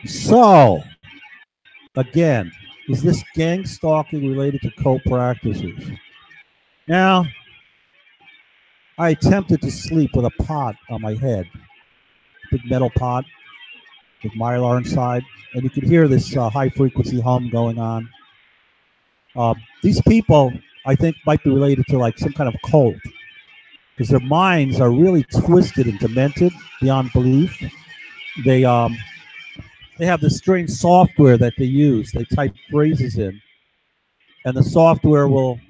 So, again, is this gang stalking related to cult practices? Now, I attempted to sleep with a pot on my head, big metal pot with mylar inside, and you could hear this high frequency hum going on. These people, I think, might be related to like some kind of cult because their minds are really twisted and demented beyond belief. They um, they have this strange software that they use. They type phrases in, and the software will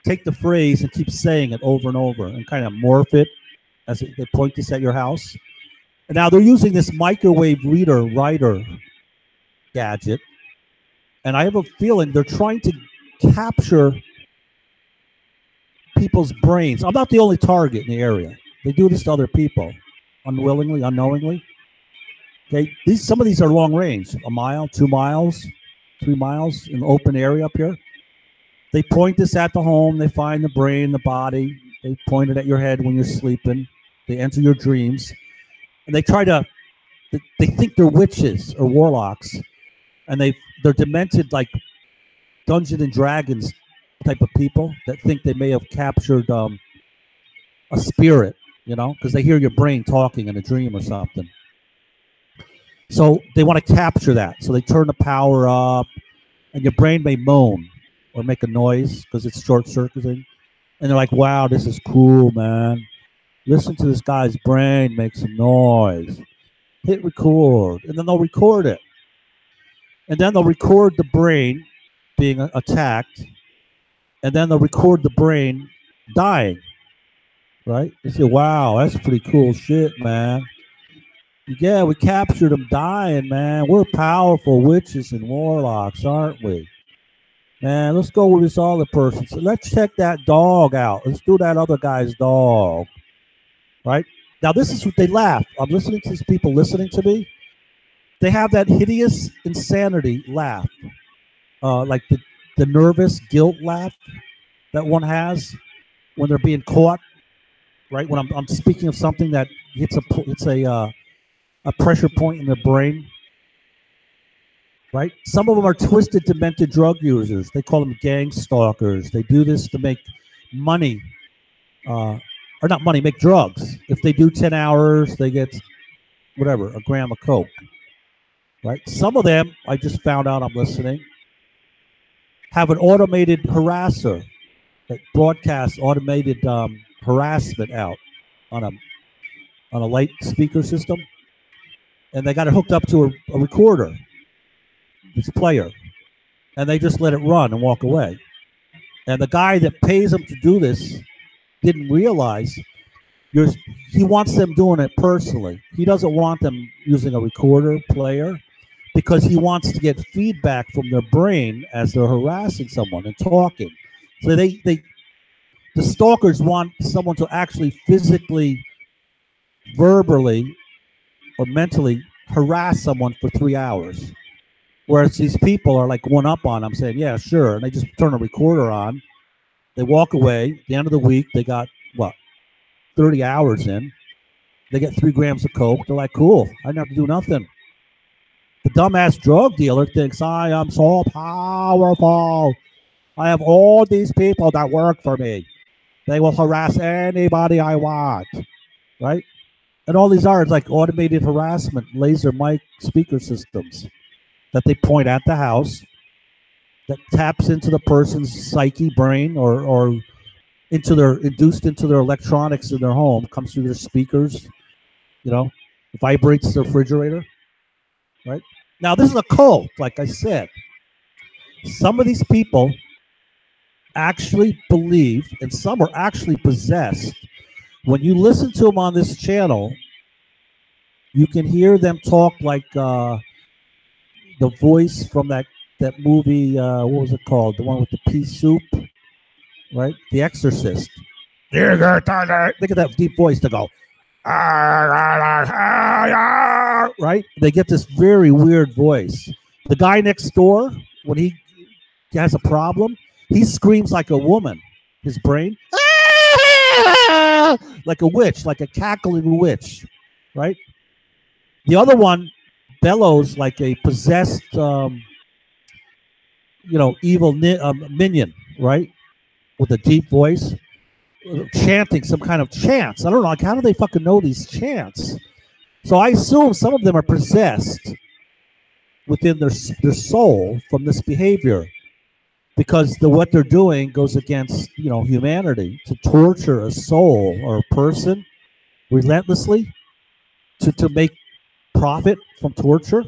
take the phrase and keep saying it over and over and kind of morph it as they point this at your house. And now they're using this microwave reader writer gadget, and I have a feeling they're trying to capture people's brains. I'm not the only target in the area. They do this to other people, unwillingly, unknowingly. Okay, some of these are long range, a mile, 2 miles, 3 miles in open area up here. They point this at the home. They find the brain, the body. They point it at your head when you're sleeping. They enter your dreams, and they try to. They think they're witches or warlocks, and they're demented like Dungeons and Dragons type of people that think they may have captured a spirit, because they hear your brain talking in a dream or something. So they want to capture that. So they turn the power up, and your brain may moan or make a noise because it's short-circuiting. And they're like, wow, this is cool, man. Listen to this guy's brain make some noise. Hit record. And then they'll record it. And then they'll record the brain being attacked. And then they'll record the brain dying. Right? They say, wow, that's pretty cool shit, man. Yeah, we captured them dying, man. We're powerful witches and warlocks, aren't we? Man, let's go with this other person. So let's check that dog out. Let's do that other guy's dog. Right? Now, this is what they laugh. I'm listening to these people listening to me. They have that hideous insanity laugh. Like the nervous guilt laugh that one has when they're being caught. Right? When I'm speaking of something that hits a pressure point in their brain, right? Some of them are twisted, demented drug users. They call them gang stalkers. They do this to make money, or not money, make drugs. If they do 10 hours, they get whatever, a gram of coke, right? Some of them, I just found out, I'm listening, have an automated harasser that broadcasts automated harassment out on a light speaker system. And they got it hooked up to a recorder, this player, and they just let it run and walk away. And the guy that pays them to do this didn't realize he wants them doing it personally. He doesn't want them using a recorder player because he wants to get feedback from their brain as they're harassing someone and talking. So the stalkers want someone to actually physically, verbally, or mentally harass someone for 3 hours. Whereas these people are like one up on them saying, yeah, sure. And they just turn a recorder on. They walk away. At the end of the week, they got, 30 hours in. They get 3 grams of coke. They're like, cool. I didn't have to do nothing. The dumbass drug dealer thinks, I am so powerful. I have all these people that work for me. They will harass anybody I want. Right? And all these are like automated harassment, laser mic speaker systems that they point at the house that taps into the person's psyche, brain, or induced into their electronics in their home, comes through their speakers, vibrates the refrigerator, right? Now, this is a cult, like I said. Some of these people actually believe, and some are actually possessed. When you listen to them on this channel, you can hear them talk like the voice from that movie, what was it called? The one with the pea soup, right? The Exorcist. Look at that deep voice to go, right? They get this very weird voice. The guy next door, when he has a problem, he screams like a woman. His brain, like a witch, like a cackling witch, right? The other one bellows like a possessed, evil minion, right? With a deep voice, chanting some kind of chants. I don't know, like, how do they fucking know these chants? So I assume some of them are possessed within their soul from this behavior, because what they're doing goes against humanity, to torture a soul or a person relentlessly to make profit from torture.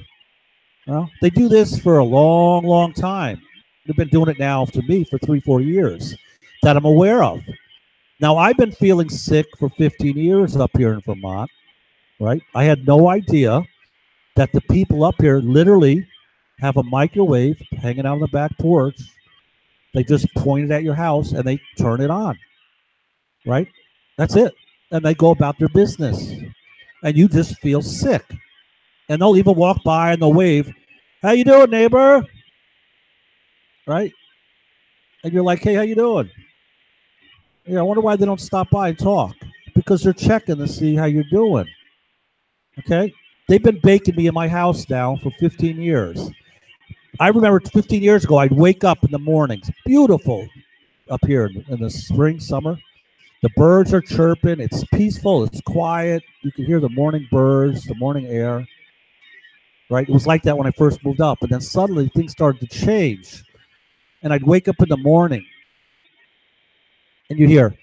They do this for a long, long time. They've been doing it now to me for 3-4 years that I'm aware of. Now, I've been feeling sick for 15 years up here in Vermont, right? I had no idea that the people up here literally have a microwave hanging out on the back porch. They just point it at your house and they turn it on, right? That's it. And they go about their business. And you just feel sick. And they'll even walk by and they'll wave, "How you doing, neighbor?" Right? And you're like, "Hey, how you doing?" Yeah, I wonder why they don't stop by and talk. Because they're checking to see how you're doing. Okay? They've been baking me in my house now for 15 years. I remember 15 years ago, I'd wake up in the mornings. Beautiful up here in the spring, summer. The birds are chirping. It's peaceful. It's quiet. You can hear the morning birds, the morning air. Right? It was like that when I first moved up. And then suddenly things started to change. And I'd wake up in the morning and you'd hear,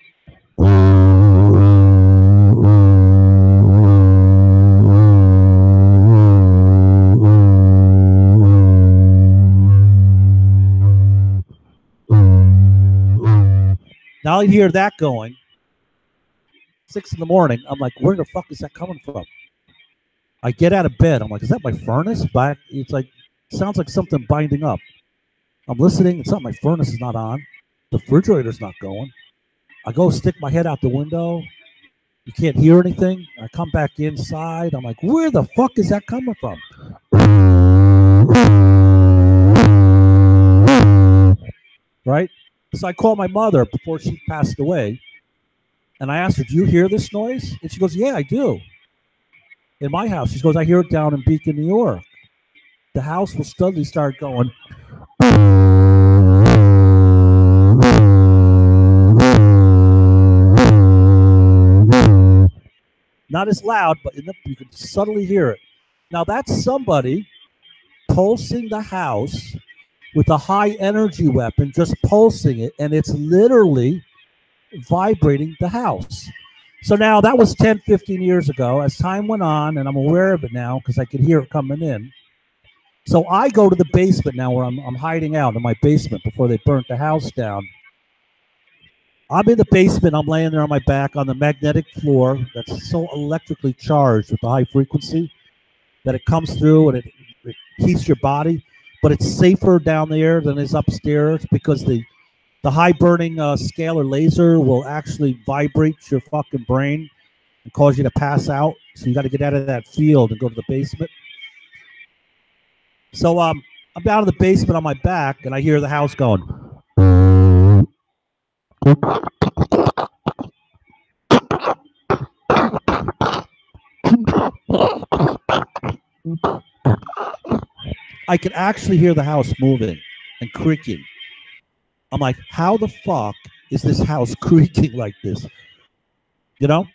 now I'd hear that going. 6 in the morning. I'm like, where the fuck is that coming from? I get out of bed. I'm like, is that my furnace? It's like, sounds like something binding up. I'm listening. It's not, my furnace is not on. The refrigerator's not going. I go stick my head out the window. You can't hear anything. I come back inside. I'm like, where the fuck is that coming from? Right? So I called my mother before she passed away. And I asked her, do you hear this noise? And she goes, yeah, I do. In my house. She goes, I hear it down in Beacon, New York. The house will suddenly start going. Not as loud, but you can subtly hear it. Now, that's somebody pulsing the house with a high energy weapon, just pulsing it, and it's literally vibrating the house. So now that was 10, 15 years ago. As time went on, and I'm aware of it now because I could hear it coming in. So I go to the basement now where I'm hiding out in my basement before they burnt the house down. I'm in the basement. I'm laying there on my back on the magnetic floor that's so electrically charged with the high frequency that it comes through and it heats your body. But it's safer down there than it is upstairs because the high burning scalar laser will actually vibrate your fucking brain and cause you to pass out. So you got to get out of that field and go to the basement. So I'm down in the basement on my back and I hear the house going. I could actually hear the house moving and creaking. I'm like, how the fuck is this house creaking like this? You know?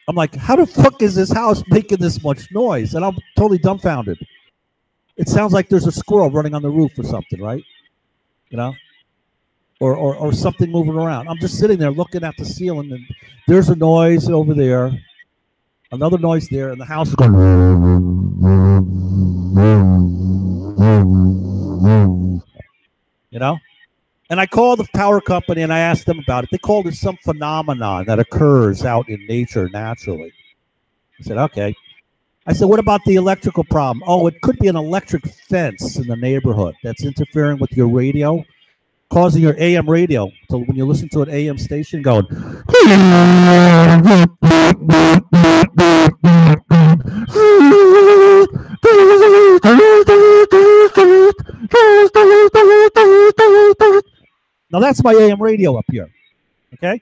I'm like, how the fuck is this house making this much noise? And I'm totally dumbfounded. It sounds like there's a squirrel running on the roof or something, right? You know? Or something moving around. I'm just sitting there looking at the ceiling, and there's a noise over there, another noise there, and the house is going. You know? And I called the power company and I asked them about it. They called it some phenomenon that occurs out in nature naturally. I said, okay. I said, what about the electrical problem? Oh, it could be an electric fence in the neighborhood that's interfering with your radio, causing your AM radio. So when you listen to an AM station going, now that's my AM radio up here. Okay?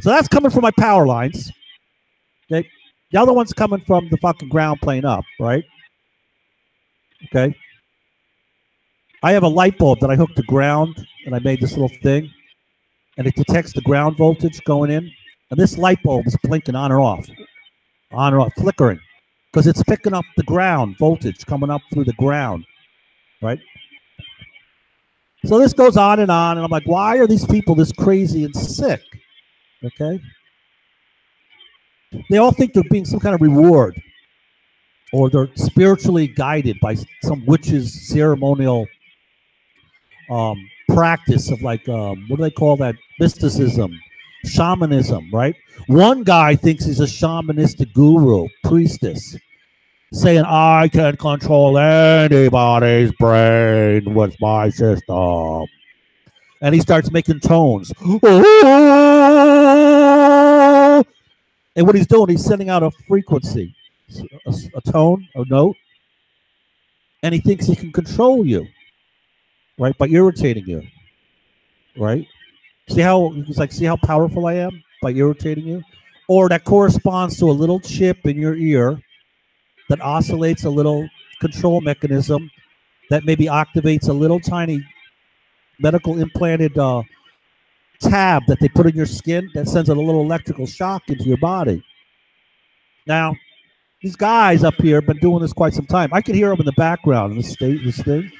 So that's coming from my power lines. Okay? The other one's coming from the fucking ground plane up, right? Okay. I have a light bulb that I hooked to ground, and I made this little thing, and it detects the ground voltage going in. And this light bulb is blinking on and off, flickering, because it's picking up the ground voltage coming up through the ground, right? So this goes on, and I'm like, why are these people this crazy and sick? Okay. They all think they're being some kind of reward, or they're spiritually guided by some witch's ceremonial practice of like what do they call that? Mysticism, shamanism, right? One guy thinks he's a shamanistic guru, priestess, saying I can control anybody's brain with my system, and he starts making tones. And what he's doing, he's sending out a frequency, a tone, a note, and he thinks he can control you, right, by irritating you, right? See how it's like, see how powerful I am by irritating you? Or that corresponds to a little chip in your ear that oscillates a little control mechanism that maybe activates a little tiny medical implanted tab that they put in your skin that sends a little electrical shock into your body. Now, these guys up here have been doing this quite some time. I can hear them in the background in this thing.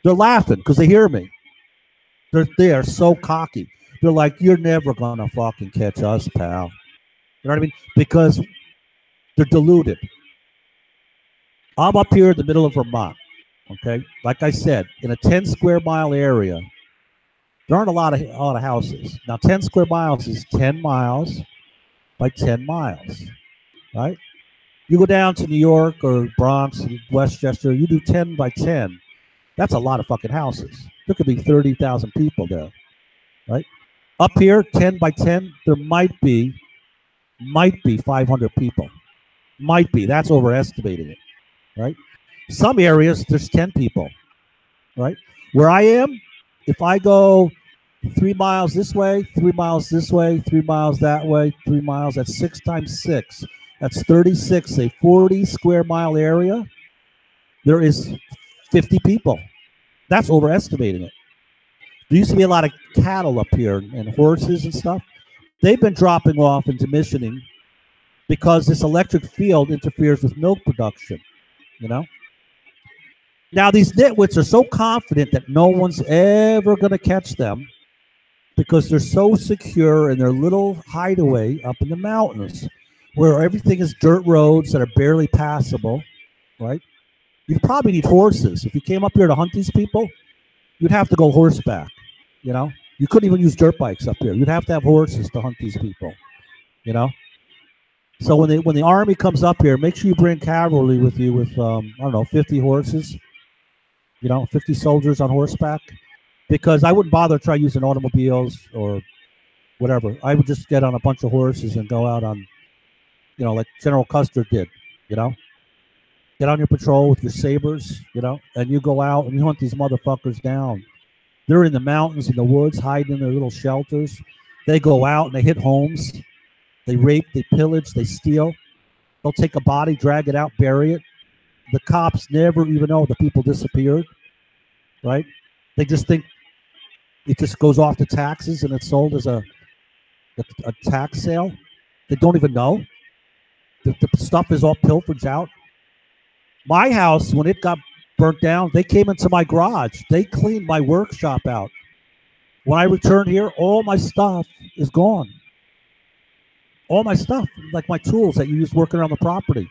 They're laughing because they hear me. They are so cocky. They're like, you're never gonna fucking catch us, pal. You know what I mean? Because they're deluded. I'm up here in the middle of Vermont. Okay, like I said, in a 10 square mile area, there aren't a lot of houses. Now, 10 square miles is 10 miles by 10 miles, right? You go down to New York or Bronx, Westchester, you do 10 by 10. That's a lot of fucking houses. There could be 30,000 people there, right? Up here, 10 by 10, there might be 500 people. Might be. That's overestimating it, right? Some areas, there's 10 people, right? Where I am, if I go 3 miles this way, 3 miles this way, 3 miles that way, 3 miles, that's 6 times 6. That's 36, a 40 square mile area. There is 50 people. That's overestimating it. There used to be a lot of cattle up here and horses and stuff. They've been dropping off and diminishing because this electric field interferes with milk production, you know? Now, these nitwits are so confident that no one's ever going to catch them because they're so secure in their little hideaway up in the mountains where everything is dirt roads that are barely passable, right? You'd probably need horses. If you came up here to hunt these people, you'd have to go horseback, you know? You couldn't even use dirt bikes up here. You'd have to have horses to hunt these people, you know? So when the army comes up here, make sure you bring cavalry with you with, I don't know, 50 horses, you know, 50 soldiers on horseback, because I wouldn't bother try using automobiles or whatever. I would just get on a bunch of horses and go out on, you know, like General Custer did, you know? Get on your patrol with your sabers, you know, and you go out and you hunt these motherfuckers down. They're in the mountains, in the woods, hiding in their little shelters. They go out and they hit homes. They rape, they pillage, they steal. They'll take a body, drag it out, bury it. The cops never even know the people disappeared, right? They just think it just goes off to taxes and it's sold as a tax sale. They don't even know. The stuff is all pilfered out. My house, when it got burnt down, they came into my garage. They cleaned my workshop out. When I returned here, all my stuff is gone. All my stuff, like my tools that you used working around the property.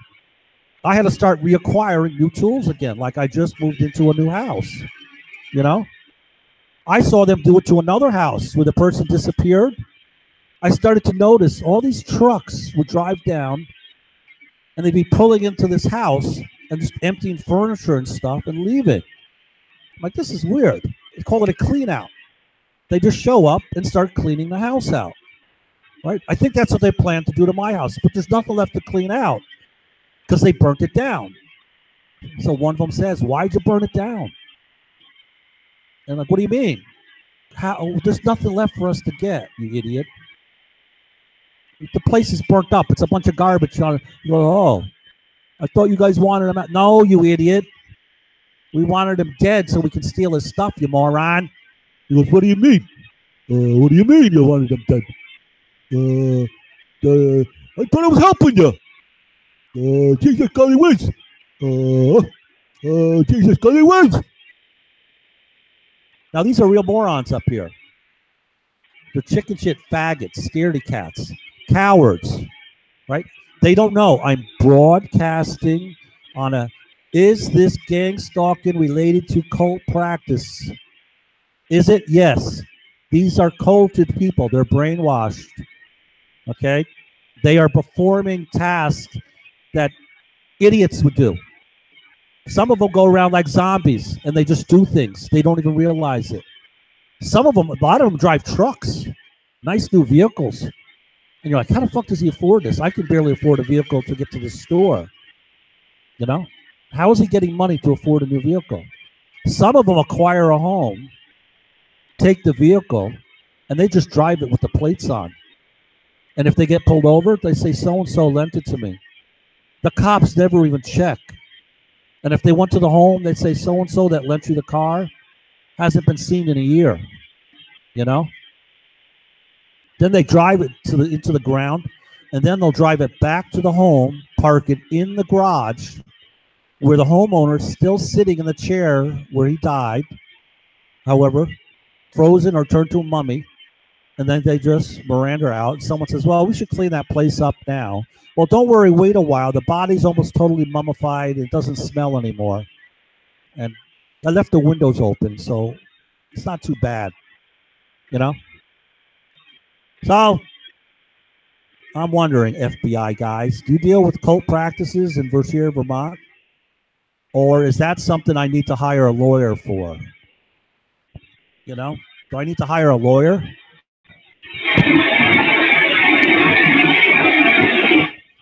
I had to start reacquiring new tools again, like I just moved into a new house, you know? I saw them do it to another house where the person disappeared. I started to notice all these trucks would drive down and they'd be pulling into this house and just emptying furniture and stuff and leave it. I'm like, this is weird. They call it a clean out. They just show up and start cleaning the house out, right? I think that's what they plan to do to my house, but there's nothing left to clean out because they burnt it down. So one of them says, why'd you burn it down? And I'm like, what do you mean? How? There's nothing left for us to get, you idiot. The place is burnt up. It's a bunch of garbage on it. You go, oh, I thought you guys wanted him out. No, you idiot. We wanted him dead so we can steal his stuff, you moron. He goes, what do you mean? What do you mean you wanted him dead? I thought I was helping you. Jesus golly whiz. Jesus golly whiz. Now, these are real morons up here. They're chicken shit faggots, scaredy cats, cowards, right? They don't know. I'm broadcasting on a, is this gang stalking related to cult practice? Is it? Yes. These are culted people. They're brainwashed, okay? They are performing tasks that idiots would do. Some of them go around like zombies, and they just do things. They don't even realize it. Some of them, a lot of them drive trucks, nice new vehicles. And you're like, how the fuck does he afford this? I can barely afford a vehicle to get to the store. You know? How is he getting money to afford a new vehicle? Some of them acquire a home, take the vehicle, and they just drive it with the plates on. And if they get pulled over, they say, so-and-so lent it to me. The cops never even check. And if they went to the home, they say, so-and-so that lent you the car hasn't been seen in a year, you know? Then they drive it into the ground, and then they'll drive it back to the home, park it in the garage, where the homeowner's still sitting in the chair where he died, however, frozen or turned to a mummy, and then they just Miranda out, and someone says, well, we should clean that place up now. Well, don't worry, wait a while. The body's almost totally mummified. It doesn't smell anymore. And I left the windows open, so it's not too bad, you know? So, I'm wondering, FBI guys, do you deal with cult practices in Versailles, Vermont? Or is that something I need to hire a lawyer for? You know? Do I need to hire a lawyer?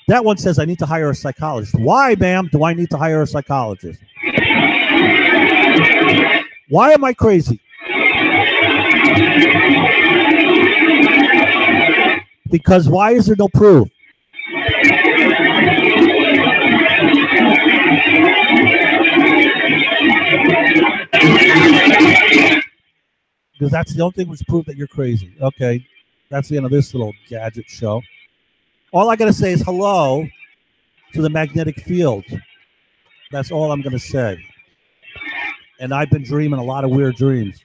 That one says I need to hire a psychologist. Why, ma'am, do I need to hire a psychologist? Why am I crazy? Because why is there no proof? Because that's the only thing that's proof that you're crazy. Okay, that's the end of this little gadget show. All I got to say is hello to the magnetic field. That's all I'm going to say. And I've been dreaming a lot of weird dreams.